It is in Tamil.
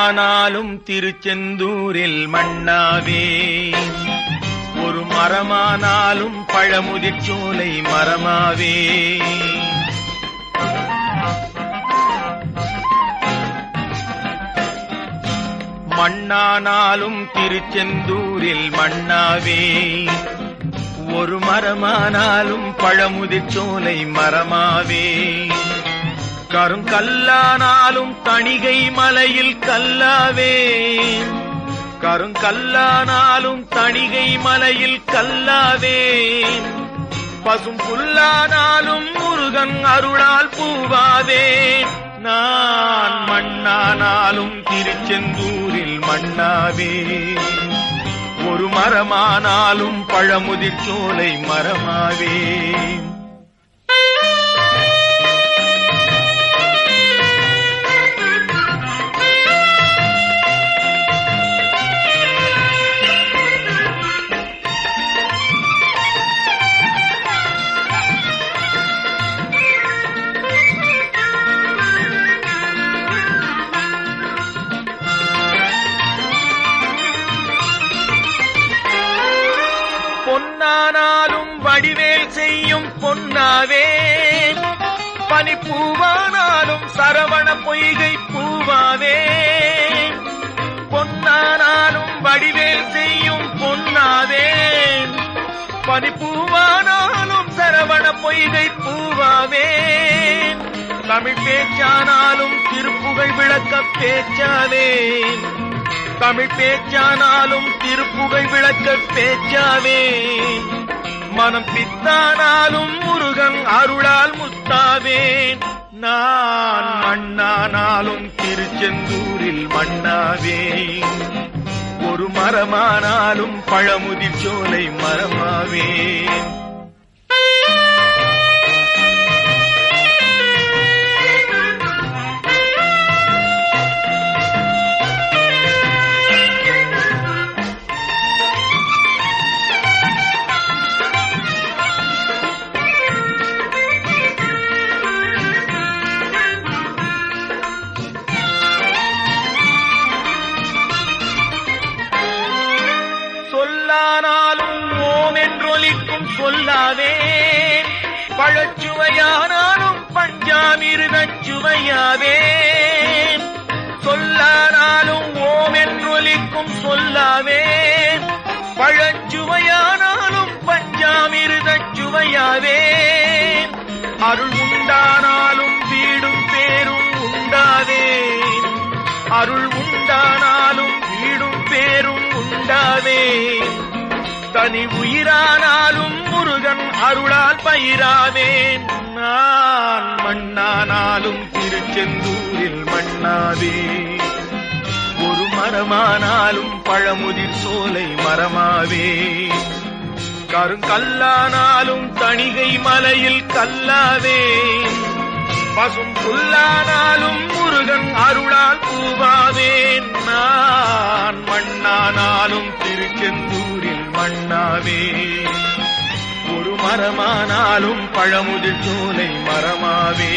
மண்ணானாலும் திருச்செந்தூரில் மண்ணாவே, ஒரு மரமானாலும் பழமுதிர் சோலை மரமாவே. மண்ணானாலும் திருச்செந்தூரில் மண்ணாவே, ஒரு மரமானாலும் பழமுதிர் சோலை மரமாவே. கருங்கல்லானாலும் தணிகை மலையில் கல்லாவே, கருங்கல்லானாலும் தணிகை மலையில் கல்லாவே. பசும் புல்லானாலும் முருகன் அருளால் பூவாவே. நான் மண்ணானாலும் திருச்செந்தூரில் மண்ணாவே, ஒரு மரமானாலும் பழமுதிர் சோலை மரமாவே. பொன்னானாலும் வடிவேல் செய்யும் பொன்னாவே, பனிப்பூவானாலும் சரவண பொய்கை பூவாவே. பொன்னானாலும் வடிவேல் செய்யும் பொன்னாவே, பனிப்பூவானாலும் சரவண பொய்கை பூவாவே. தமிழ் பேச்சானாலும் திருப்புகழ் விளக்க பேச்சாவே, தமிழ் பேச்சானாலும் திருப்புகழ் விளக்க பேச்சாவே. மனம் பித்தானாலும் முருகன் அருளால் முத்தாவே. நான் மண்ணானாலும் திருச்செந்தூரில் மண்ணாவே, ஒரு மரமானாலும் பழமுதிர் சோலை மரமாவே. சொல்லானாலும் ஓம் என்றொலிக்கும் சொல்லாவே, பழச்சுவையானாலும் பஞ்சாமிர்தச் சுவையாவே. சொல்லானாலும் ஓம் என்றொலிக்கும் சொல்லாவே, பழச்சுவையானாலும் பஞ்சாமிர்தச் சுவையாவே. அருள் உண்டானாலும் வீடும் பேரும் உண்டாவே, அருள் உண்டானாலும் வீடும் பேரும் உண்டாவே. தனி உயிரானாலும் முருகன் அருளால் பயிராவேன். நான் மண்ணானாலும் திருச்செந்தூரில் மண்ணாவே, ஒரு மரமானாலும் பழமுதிர் சோலை மரமாவே. கருங்கல்லானாலும் தணிகை மலையில் கல்லாவே, பசும் புல்லானாலும் முருகன் அருளால் பூவாவேன். நான் மண்ணானாலும் திருச்செந்தூரில் மண்ணாவே, ஒரு மரமானாலும் பழமுதிர் சோலை மரமாவே.